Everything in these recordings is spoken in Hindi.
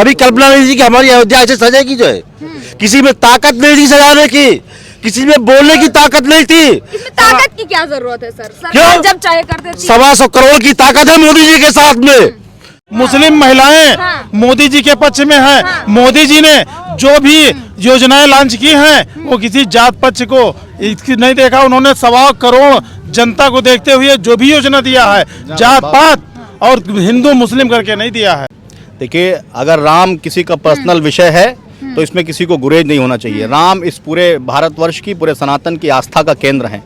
कभी कल्पना नहीं थी कि हमारी अयोध्या ऐसे सजेगी जो है। किसी में ताकत नहीं थी सजाने की, किसी में बोलने की ताकत नहीं थी। इसमें ताकत की क्या जरूरत है सर? क्यों? सरकार जब चाहे कर देती है। 125 करोड़ की ताकत है मोदी जी के साथ में। मुस्लिम महिलाएं हाँ। मोदी जी के पक्ष में हैं। हाँ। मोदी जी ने जो भी योजनाएं लॉन्च की हैं वो किसी जात पक्ष को नहीं देखा। उन्होंने 125 करोड़ जनता को देखते हुए जो भी योजना दिया है जात पात और हिंदू मुस्लिम करके नहीं दिया है। देखिए, अगर राम किसी का पर्सनल विषय है तो इसमें किसी को गुरेज नहीं होना चाहिए। राम इस पूरे भारतवर्ष की, पूरे सनातन की आस्था का केंद्र हैं।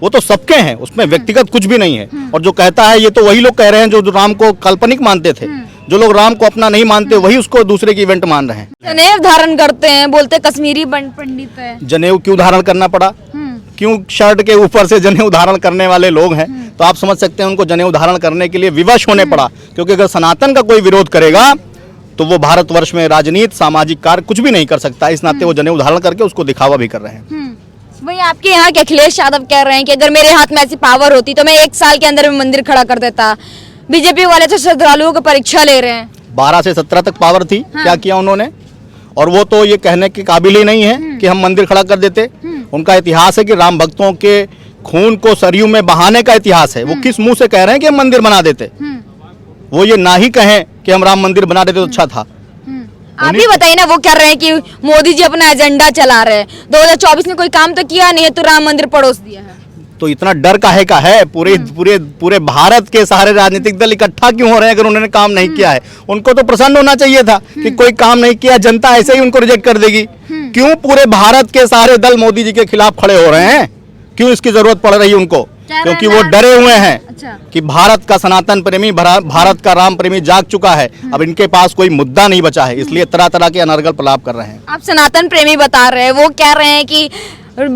वो तो सबके हैं, उसमें व्यक्तिगत कुछ भी नहीं है। और जो कहता है ये तो वही लोग कह रहे हैं जो राम को काल्पनिक मानते थे। जो लोग राम को अपना नहीं मानते वही उसको दूसरे की इवेंट मान रहे हैं। जनेऊ धारण करते हैं, बोलते कश्मीरी पंडित है। जनेऊ क्यों धारण करना पड़ा? क्यों शर्ट के ऊपर से जनेऊ धारण करने वाले लोग हैं तो आप समझ सकते हैं उनको जनेऊ धारण करने के लिए विवश होने पड़ा। क्योंकि अगर सनातन का कोई विरोध करेगा तो वो भारतवर्ष में राजनीति, सामाजिक कार्य कुछ भी नहीं कर सकता। इस नाते वो जनेऊ धारण करके उसको दिखावा भी कर रहे हैं। वही आपके यहाँ के अखिलेश यादव कह रहे हैं कि अगर मेरे हाथ में ऐसी पावर होती तो मैं 1 साल के अंदर में मंदिर खड़ा कर देता। बीजेपी वाले तो श्रद्धालुओं को परीक्षा ले रहे हैं। 12 से 17 तक पावर थी। हाँ। क्या किया उन्होंने? और वो तो ये कहने के काबिल ही नहीं है कि हम मंदिर खड़ा कर देते। उनका इतिहास है कि राम भक्तों के खून को सरयू में बहाने का इतिहास है। वो किस मुंह से कह रहे हैं कि हम मंदिर बना देते? वो ये ना ही कहें कि हम राम मंदिर बना देते तो अच्छा था। आप ही बताइए ना, वो कह रहे हैं कि मोदी जी अपना एजेंडा चला रहे हैं। 2024 में कोई काम तो किया नहीं है तो राम मंदिर पड़ोस दिया है। तो इतना डर काहे का है? पूरे भारत के सारे राजनीतिक दल इकट्ठा क्यों हो रहे हैं अगर उन्होंने काम नहीं किया है? उनको तो प्रसन्न होना चाहिए था कि कोई काम नहीं किया, जनता ऐसे ही उनको रिजेक्ट कर देगी। क्यों पूरे भारत के सारे दल मोदी जी के खिलाफ खड़े हो रहे हैं? क्यों इसकी जरूरत पड़ रही है उनको? क्योंकि वो डरे हुए हैं कि भारत का सनातन प्रेमी, भारत का राम प्रेमी जाग चुका है। अब इनके पास कोई मुद्दा नहीं बचा है, इसलिए तरह तरह के अनर्गल प्रलाप कर रहे हैं। आप सनातन प्रेमी बता रहे हैं, वो कह रहे हैं कि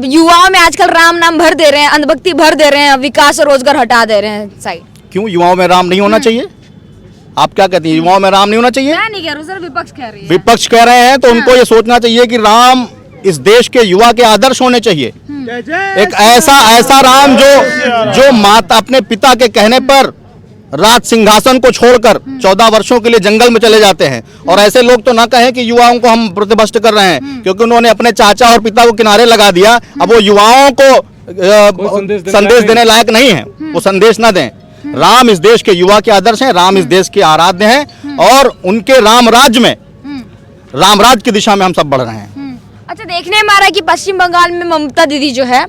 युवाओं में आजकल राम नाम भर दे रहे हैं, अंधभक्ति भर दे रहे हैं, विकास और रोजगार हटा दे रहे हैं साइड। क्यों युवाओं में राम नहीं होना चाहिए? आप क्या कहती हैं, युवाओं में राम नहीं होना चाहिए? मैं नहीं कह रहा हूं सर, विपक्ष कह रही है। विपक्ष कह रहे हैं तो उनको ये सोचना चाहिए कि राम इस देश के युवा के आदर्श होने चाहिए। एक ऐसा राम जो माता अपने पिता के कहने पर राज सिंहासन को छोड़कर 14 वर्षों के लिए जंगल में चले जाते हैं। और ऐसे लोग तो ना कहें कि युवाओं को हम प्रतिभ्रष्ट कर रहे हैं, क्योंकि उन्होंने अपने चाचा और पिता को किनारे लगा दिया। अब वो युवाओं को संदेश देने लायक नहीं है, वो संदेश ना दें। राम इस देश के युवा के आदर्श हैं, राम इस देश के आराध्य हैं और उनके राम राज की दिशा में हम सब बढ़ रहे हैं। अच्छा, देखने में आ रहा है कि पश्चिम बंगाल में ममता दीदी जो है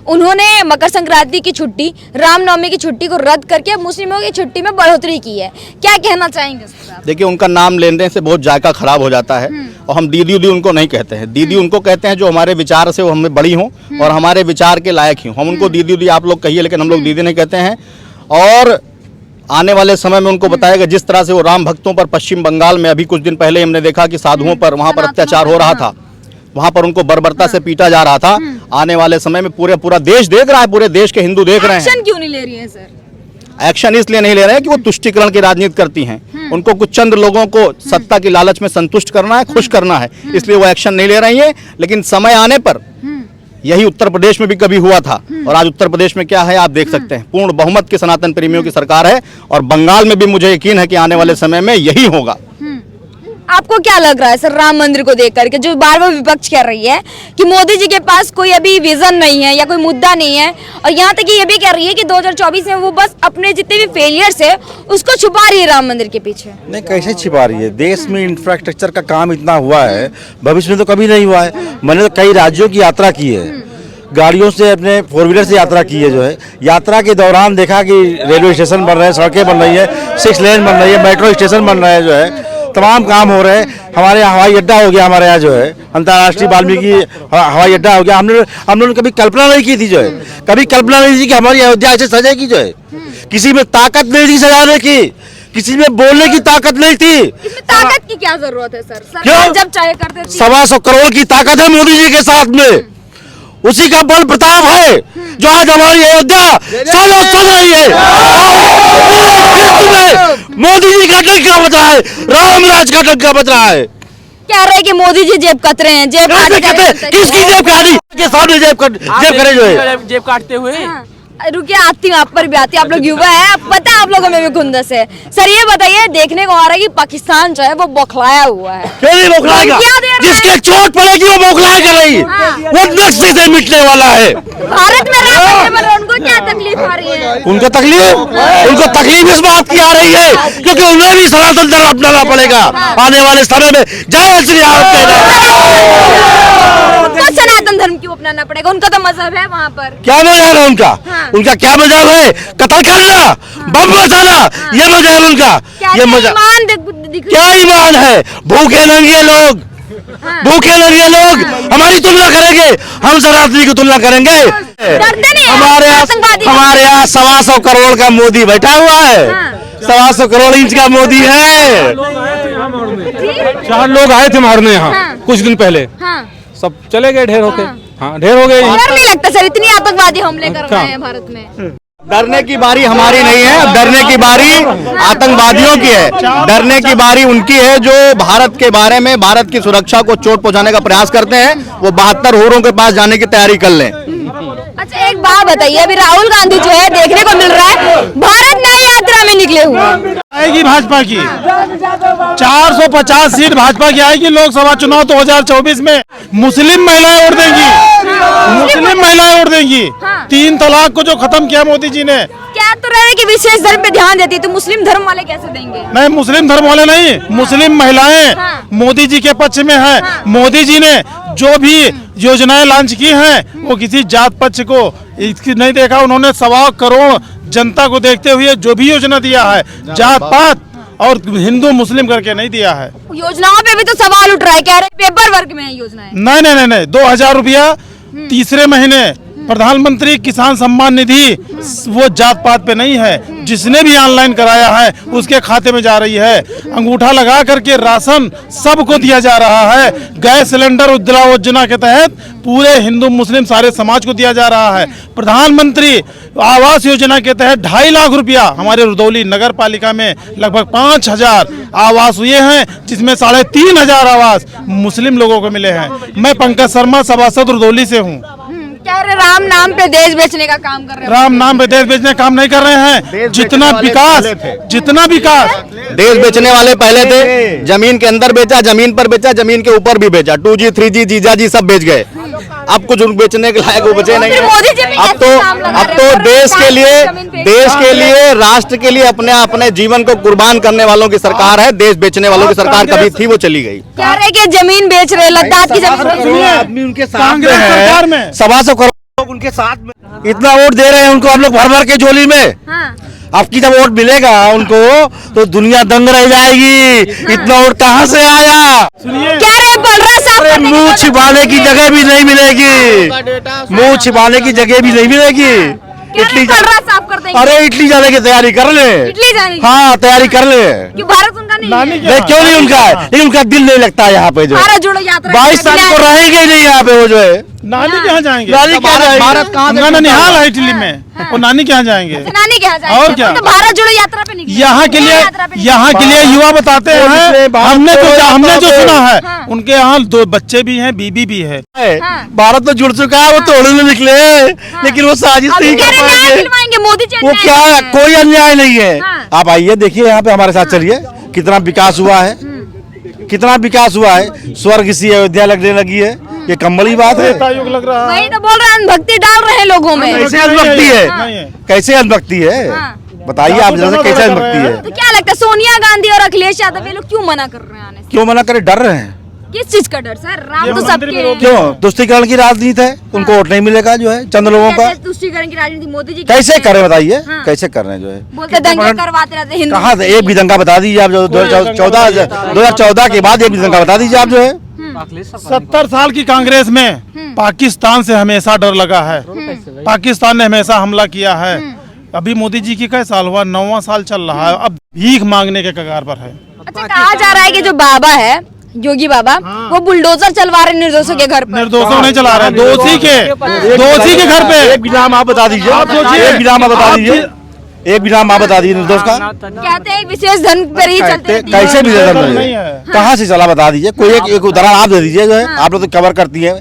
उन्होंने मकर संक्रांति की छुट्टी, रामनवमी की छुट्टी को रद्द करके मुस्लिमों की छुट्टी में बढ़ोतरी की है। क्या कहना चाहेंगे इस पर? देखिए, उनका नाम लेने से बहुत जायका खराब हो जाता है। और हम दीदी उनको नहीं कहते हैं। दीदी उनको कहते हैं जो हमारे विचार से वो हमें बड़ी हों और हमारे विचार के लायक ही। हम उनको दीदी आप लोग कहिए, लेकिन हम लोग दीदी नहीं कहते हैं। और आने वाले समय में उनको बताएगा जिस तरह से वो राम भक्तों पर पश्चिम बंगाल में अभी कुछ दिन पहले हमने देखा कि साधुओं पर वहाँ पर अत्याचार हो रहा था, वहां पर उनको बर्बरता से पीटा जा रहा था। आने वाले समय में पूरा देश देख रहा है, पूरे देश के हिंदू देख रहे हैं। एक्शन क्यों नहीं ले रही है सर? एक्शन इसलिए नहीं ले रहे हैं कि वो तुष्टीकरण की राजनीति करती हैं। उनको कुछ चंद लोगों को सत्ता की लालच में संतुष्ट करना है, खुश करना है, इसलिए वो एक्शन नहीं ले रही है। लेकिन समय आने पर यही उत्तर प्रदेश में भी कभी हुआ था और आज उत्तर प्रदेश में क्या है आप देख सकते हैं। पूर्ण बहुमत की सनातन प्रेमियों की सरकार है और बंगाल में भी मुझे यकीन है कि आने वाले समय में यही होगा। आपको क्या लग रहा है सर राम मंदिर को देख करके, जो बार बार विपक्ष कर रही है कि मोदी जी के पास कोई अभी विजन नहीं है या कोई मुद्दा नहीं है, और यहाँ तक कि ये भी कह रही है कि 2024 में वो बस अपने जितने भी फेलियर्स है उसको छुपा रही है राम मंदिर के पीछे? नहीं, कैसे छिपा रही है? देश में इंफ्रास्ट्रक्चर का काम इतना हुआ है, भविष्य में तो कभी नहीं हुआ है। मैंने तो कई राज्यों की यात्रा की है, गाड़ियों से, अपने 4 व्हीलर से यात्रा की है। जो है यात्रा के दौरान देखा कि रेलवे स्टेशन बन रहे हैं, सड़कें बन रही है, 6 लेन बन रही है, मेट्रो स्टेशन बन रहे हैं, जो है तमाम काम हो रहे हैं। हमारे यहाँ हवाई अड्डा हो गया, हमारे यहाँ जो है अंतर्राष्ट्रीय वाल्मीकि हवाई अड्डा हो गया। हम लोगों ने कभी कल्पना नहीं की थी, जो है कभी कल्पना नहीं थी कि हमारी अयोध्या ऐसे सजेगी। जो है किसी में ताकत नहीं थी सजाने की, किसी में बोलने की ताकत नहीं थी। इसमें ताकत की क्या जरूरत है सर? क्यों? सरकार जब चाहे कर देती है। 125 करोड़ की ताकत है मोदी जी के साथ में, उसी का बल प्रताप है जो आज हमारी अयोध्या सालों सज रही है। मोदी जी का डंका बज रहा है, राम राज का डंका बज रहा है। कह रहे हैं कि मोदी जी जेब कत रहे हैं, किसकी जेब काटी? के सामने जेब करे जो है जेब काटते हुए रुकिए, आती हूँ, आप पर भी आती हूँ। आप लोग युवा है, आप पता है आप लोगों में भी खुंदस है। सर ये बताइए, देखने को आ रहा है कि पाकिस्तान जो है वो बौखलाया हुआ है। क्यों नहीं बौखलाएगा? क्या दे रहा है? जिसके चोट पड़ेगी वो बौखलाएगा नहीं, वो नक्शे से मिटने वाला है। भारत में रहकर उनको क्या तकलीफ आ रही है? उनको तकलीफ इस बात की आ रही है क्योंकि उन्हें भी सनातन धर्म अपनाना पड़ेगा आने वाले समय में। जय श्री राम तो सनातन धर्म क्यों अपनाना पड़ेगा? उनका तो मजहब है वहाँ पर। क्या मजहब है उनका? उनका क्या मजहब है? कत्ल करना, बम बचाना, ये मजहब है उनका। ये मजहब क्या ईमान है? भूखे नंगे लोग, भूखे नंगे लोग हमारी तुलना करेंगे, हम सनातनी की तुलना करेंगे। हमारे यहाँ 125 करोड़ का मोदी बैठा हुआ है। 125 करोड़ इंच का मोदी है। 4 लोग आए थे मारने यहाँ कुछ दिन पहले, सब चले गए ढेर होके। हाँ ढेर हो गए। डर नहीं लगता सर, इतनी आतंकवादी हमले कर रहे हैं भारत में? डरने की बारी हमारी नहीं है, डरने की बारी आतंकवादियों की है। डरने की बारी उनकी है जो भारत के बारे में, भारत की सुरक्षा को चोट पहुंचाने का प्रयास करते हैं। वो 72 हूरों के पास जाने की तैयारी कर लें। अच्छा एक बात बताइए, अभी राहुल गांधी जो है देखने को मिल रहा है भारत नई यात्रा में निकले हुए। आएगी भाजपा की 450 सीट भाजपा की आएगी लोकसभा चुनाव 2024 में। मुस्लिम महिलाएं वोट देंगी, मुस्लिम महिलाएं वोट देंगी। 3 तलाक को जो खत्म किया मोदी जी ने। क्या तो रहे कि विशेष धर्म पे ध्यान देती है, तो मुस्लिम धर्म वाले कैसे देंगे? नहीं, मुस्लिम धर्म वाले नहीं, मुस्लिम महिलाएं मोदी जी के पक्ष में है। मोदी जी ने जो भी योजनाएं लॉन्च की हैं वो किसी जात पक्ष को इसकी नहीं देखा। उन्होंने 1.25 करोड़ जनता को देखते हुए जो भी योजना दिया है, जात पात और हिंदू मुस्लिम करके नहीं दिया है। योजनाओं पे भी तो सवाल उठ रहा है, कह रहे पेपर वर्क में है योजनाएं। नहीं, 2000 रुपया तीसरे महीने प्रधानमंत्री किसान सम्मान निधि, वो जात पात पे नहीं है। जिसने भी ऑनलाइन कराया है उसके खाते में जा रही है। अंगूठा लगा करके राशन सबको दिया जा रहा है। गैस सिलेंडर उज्ज्वला योजना के तहत पूरे हिंदू मुस्लिम सारे समाज को दिया जा रहा है। प्रधानमंत्री आवास योजना के तहत 2.5 लाख रुपया हमारे रुदौली नगर पालिका में लगभग 5000 आवास हुए हैं, जिसमें 3500 आवास मुस्लिम लोगों को मिले हैं। मैं पंकज शर्मा सभासद रुदौली से हूँ। कह रहे राम नाम पे देश बेचने का काम कर रहे हैं। राम नाम पे देश बेचने का काम नहीं कर रहे हैं। जितना विकास देश बेचने वाले पहले थे। जमीन के अंदर बेचा, जमीन पर बेचा, जमीन के ऊपर भी बेचा। 2G 3G जीजा जी सब बेच गए। अब कुछ बेचने के लायक वो बचे नहीं। अब तो देश के लिए राष्ट्र के लिए अपने जीवन को कुर्बान करने वालों की सरकार है। देश बेचने वालों की सरकार कभी थी, वो चली गई। कह रहे कि जमीन बेच रहे, लद्दाख की जमीन। आदमी उनके साथ सरकार में 125 करोड़ लोग उनके साथ में इतना वोट दे रहे हैं उनको, हम लोग भर भर के झोली में। आपकी जब वोट मिलेगा उनको तो दुनिया दंग रह जाएगी। इतना वोट कहाँ से आया? क्या रे बलरा साहब, मुंह छिपाने की जगह भी नहीं मिलेगी, मुंह छिपाने की जगह भी नहीं मिलेगी। इटली साफ कर देंगे। अरे इटली जाने की तैयारी कर ले। इटली जाने? हाँ तैयारी कर ले। क्यों भारत उनका नहीं है? क्यों नहीं उनका है? लेकिन उनका दिल नहीं लगता है यहाँ पे जो भारत जोड़ो यात्रा 22 तारीख को रहेंगे ही नहीं यहाँ पे वो जो है। नानी कहाँ जाएंगे? नानी क्या जाएगी? भारत कहाँ से ननिहाल है इटली में, वो नानी कहाँ जाएंगे? नानी कहाँ जाएंगे? और क्या? तो भारत जोड़ो यात्रा पे निकले। यहाँ के लिए युवा बताते हैं। हमने जो सुना है उनके यहाँ 2 बच्चे भी हैं, बीबी भी है। भारत तो जुड़ चुका है, वो तोड़ने निकले, लेकिन वो साजिश नहीं कर पाएंगे। मोदी जी वो क्या है? कोई अन्याय नहीं है। आप आइए देखिए यहाँ पे हमारे साथ चलिए, कितना विकास हुआ है, कितना विकास हुआ है। स्वर्ग सी अयोध्या लगने लगी है, ये कम्बली बात है। लग रहा है। वही तो बोल रहे हैं, भक्ति डाल रहे हैं लोगों में। कैसे अनभक्ति है? कैसे अनभक्ति है? बताइए आप जरा, कैसे अनभक्ति है? तो क्या लगता है सोनिया गांधी और अखिलेश यादव ये लोग क्यों मना कर रहे हैं आने से? क्यों मना करे? डर रहे हैं। किस चीज का डर सर? राम तो सबके हैं। क्यों? तुष्टीकरण की राजनीति है, उनको वोट नहीं मिलेगा जो है चंद लोगों का। कैसे तुष्टीकरण की राजनीति मोदी जी कैसे करें बताइए? कैसे कर रहे हैं जो है? बोलते दंगे करवाते रहते हिंदू। कहाँ से एक भी दंगा बता दीजिए आप जो 2014 के बाद एक भी दंगा बता दीजिए आप जो है। 70 साल की कांग्रेस में पाकिस्तान से हमेशा डर लगा है। पाकिस्तान ने हमेशा हमला किया है। अभी मोदी जी की कई साल हुआ? 9वां साल चल रहा है। अब भीख मांगने के कगार पर है। अच्छा कहा जा रहा है कि जो बाबा है, योगी बाबा, वो बुलडोजर चलवा रहे निर्दोषों के घर पर। निर्दोषों नहीं चला रहे, दोषी के घर पे। एक भी नाम आप बता दीजिए, एक भी नाम आप बता दीजिए, एक भी नाम आप बता दीजिए निर्दोष का। कहते हैं विशेष धन पर ही चलते हैं। कैसे भी नहीं है? कहाँ से चला बता दीजिए, कोई एक उदाहरण आप दे दीजिए जो है। आप लोग तो कवर करती है,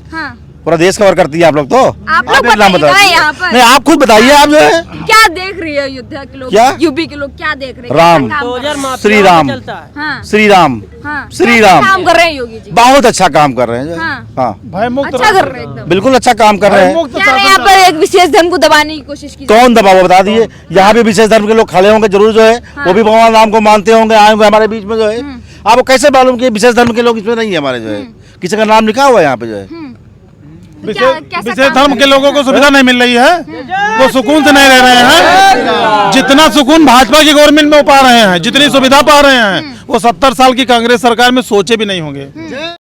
पूरा देश कवर करती है आप लोग तो। लोग आप एक नाम बताइए बताइए। यहाँ पर। नहीं, आप खुद बताइए, आप जो है क्या देख रही है अयोध्या के लोग, क्या? यूपी के लोग क्या देख रहे हैं? राम, क्या काम कर रहे हैं? श्री राम, हाँ, श्री राम, हाँ, श्री क्या राम। काम कर रहे हैं योगी जी? बहुत अच्छा काम कर रहे हैं जो है। हाँ। हाँ, भय मुक्त अच्छा कर रहे हैं एकदम। बिल्कुल अच्छा काम कर रहे हैं। मुक्त क्या यहाँ पर एक विशेष धर्म को दबाने की कोशिश की? कौन दबाव बता दिए? यहाँ पे विशेष धर्म के लोग खड़े होंगे जरूर जो है, वो भी भगवान राम को मानते होंगे, आए होंगे हमारे बीच में जो है। आपको कैसे मालूम कि विशेष धर्म के लोग इसमें नहीं है हमारे जो है? किसी का नाम लिखा हुआ है यहाँ पे जो है? विशेष धर्म के लोगों को सुविधा नहीं मिल रही है, वो सुकून से नहीं रह रहे हैं। जितना सुकून भाजपा की गवर्नमेंट में पा रहे हैं, जितनी सुविधा पा रहे हैं, वो 70 साल की कांग्रेस सरकार में सोचे भी नहीं होंगे।